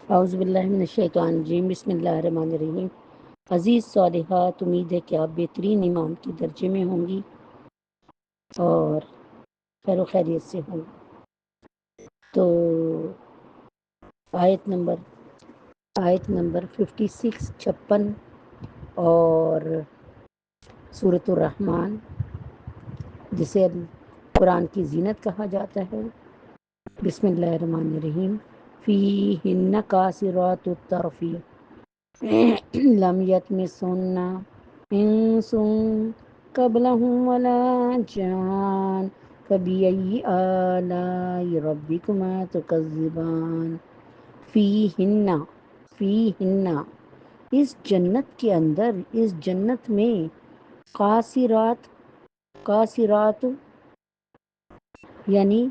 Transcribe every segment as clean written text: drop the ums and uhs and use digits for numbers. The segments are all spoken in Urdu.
اعوذ باللہ من الشیطان الرجیم، بسم اللہ الرحمن الرحیم۔ عزیز صالحات، امید ہے کہ آپ بہترین ایمان کے درجے میں ہوں گی اور خیر و خیریت سے ہوں گی۔ تو آیت نمبر 56 56 اور سورۃ الرحمن، جسے قرآن کی زینت کہا جاتا ہے۔ بسم اللہ الرحمن الرحیم۔ فیہن قاصرات الطرف لم یطمثہن انس قبلہم ولا جان فبأی آلاء ربکما تکذبان۔ فیہن اس جنت کے اندر، اس جنت میں قاصرات یعنی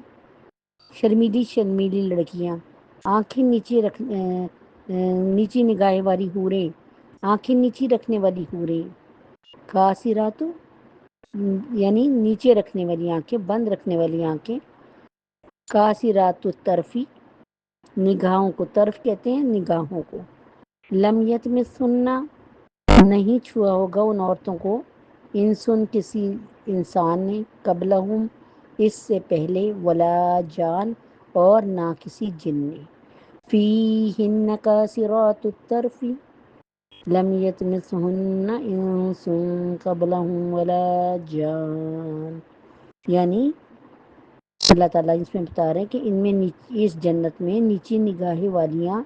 شرمیلی لڑکیاں، آنکھیں نیچی نگاہیں والی حوریں، آنکھیں نیچی رکھنے والی حوریں۔ قاصرات یعنی نیچے رکھنے والی آنکھیں، بند رکھنے والی آنکھیں۔ قاصرات الطرفی نگاہوں کو، طرف کہتے ہیں نگاہوں کو۔ لم یطمثہن نہیں چھوا ہوگا ان عورتوں کو، انسن کسی انسان نے، قبلہم اس سے پہلے، ولا جان اور نہ کسی جن نے۔ فیہن قاصرات الطرف لم یطمثہن انس قبلہم ولا جان، یعنی اللہ تعالیٰ اس میں بتا رہے ہیں کہ ان میں اس جنت میں نیچی نگاہیں والیاں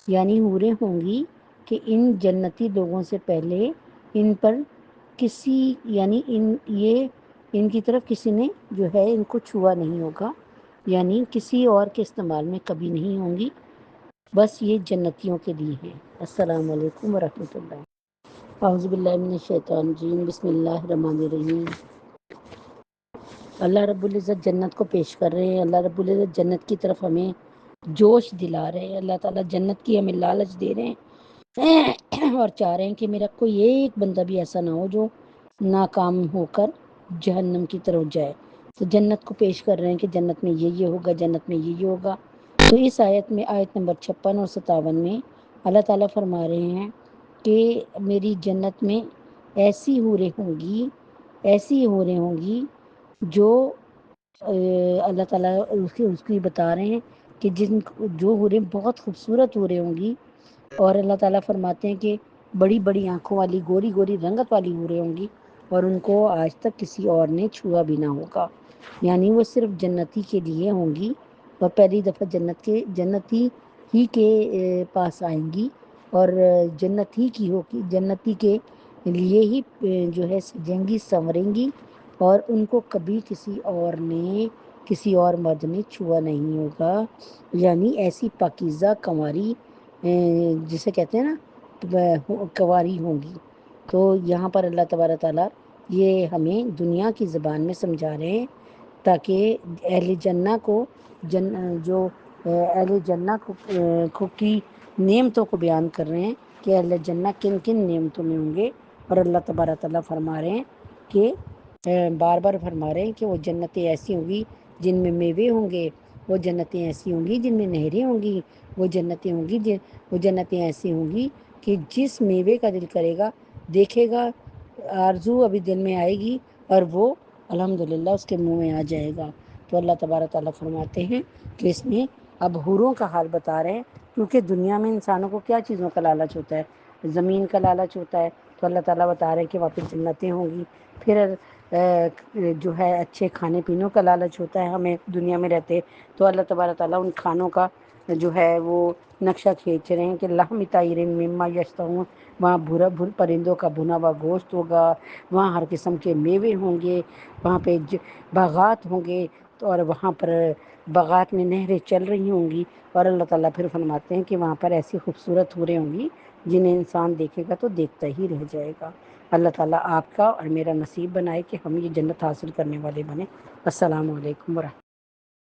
یعنی حوریں ہوں گی کہ ان جنتی لوگوں سے پہلے ان پر کسی یعنی ان کی طرف کسی نے جو ہے ان کو چھوا نہیں ہوگا، یعنی کسی اور کے استعمال میں کبھی نہیں ہوں گی، بس یہ جنتیوں کے لیے ہیں۔ السلام علیکم ورحمۃ اللہ۔ اعوذ باللہ من الشیطان الرجیم، بسم اللہ الرحمن الرحیم۔ اللہ رب العزت جنت کو پیش کر رہے ہیں، اللہ رب العزت جنت کی طرف ہمیں جوش دلا رہے ہیں، اللہ تعالیٰ جنت کی ہمیں لالچ دے رہے ہیں اور چاہ رہے ہیں کہ میرا کوئی ایک بندہ بھی ایسا نہ ہو جو ناکام ہو کر جہنم کی طرف جائے۔ تو جنت کو پیش کر رہے ہیں کہ جنت میں یہ ہوگا، جنت میں یہ ہوگا۔ تو اس آیت میں، آیت نمبر 56 اور 57 میں اللہ تعالیٰ فرما رہے ہیں کہ میری جنت میں ایسی حوریں ہوں گی جو اللہ تعالیٰ اس کی بتا رہے ہیں کہ جو حوریں بہت خوبصورت حوریں ہوں گی، اور اللہ تعالیٰ فرماتے ہیں کہ بڑی بڑی آنکھوں والی، گوری گوری رنگت والی حوریں ہوں گی، اور ان کو آج تک کسی اور نے چھوا بھی نہ ہوگا، یعنی وہ صرف جنتی کے لیے ہوں گی اور پہلی دفعہ جنتی ہی کے پاس آئیں گی، اور جنتی کے لیے ہی جو ہے سجیں گی، سنوریں گی، اور ان کو کبھی کسی اور مرد نے چھوا نہیں ہوگا، یعنی ایسی پاکیزہ کنواری جسے کہتے ہیں نا کنواری ہوں گی۔ تو یہاں پر اللہ تبارک تعالیٰ یہ ہمیں دنیا کی زبان میں سمجھا رہے ہیں تاکہ اہل جنہ کو اہل جنہ کی نعمتوں کو بیان کر رہے ہیں کہ اہل جنہ کن کن نعمتوں میں ہوں گے، اور اللہ تبارک تعالیٰ فرما رہے ہیں کہ بار بار فرما رہے ہیں کہ وہ جنتیں ایسی ہوں گی جن میں میوے ہوں گے، وہ جنتیں ایسی ہوں گی جن میں نہریں ہوں گی، وہ جنتیں ایسی ہوں گی کہ جس میوے کا دل کرے گا دیکھے گا، آرزو ابھی دل میں آئے گی اور وہ الحمدللہ اس کے منہ میں آ جائے گا۔ تو اللہ تبارک تعالیٰ فرماتے ہیں کہ اس میں اب حوروں کا حال بتا رہے ہیں، کیونکہ دنیا میں انسانوں کو کیا چیزوں کا لالچ ہوتا ہے؟ زمین کا لالچ ہوتا ہے، تو اللہ تعالیٰ بتا رہے ہیں کہ وہاں پہ جنتیں ہوں گی۔ پھر جو ہے اچھے کھانے پینوں کا لالچ ہوتا ہے ہمیں دنیا میں رہتے، تو اللہ تبارک تعالیٰ ان کھانوں کا جو ہے وہ نقشہ کھینچ رہے ہیں کہ لحم طیر مما یشتہون، وہاں پرندوں کا بھنا ہوا گوشت ہوگا، وہاں ہر قسم کے میوے ہوں گے، وہاں پہ باغات ہوں گے، اور وہاں پر باغات میں نہریں چل رہی ہوں گی، اور اللہ تعالیٰ پھر فرماتے ہیں کہ وہاں پر ایسی خوبصورت حوریں ہوں گی جنہیں انسان دیکھے گا تو دیکھتا ہی رہ جائے گا۔ اللہ تعالیٰ آپ کا اور میرا نصیب بنائے کہ ہم یہ جنت حاصل کرنے والے بنیں۔ السلام علیکم ورحمۃ اللہ۔